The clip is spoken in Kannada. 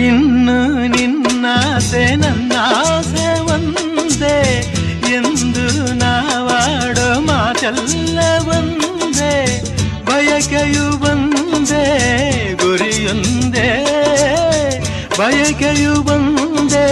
ಇನ್ನು ನಿನ್ನಾಸೆ ನನ್ನಾಸೆ ಒಂದೇ ಎಂದು ನಾವಾಡೋ ಮಾತೆಲ್ಲ ಒಂದೇ, ಬಯಕೆಯು ಒಂದೇ ಗುರಿಯೊಂದೇ, ಬಯಕೆಯು ಒಂದೇ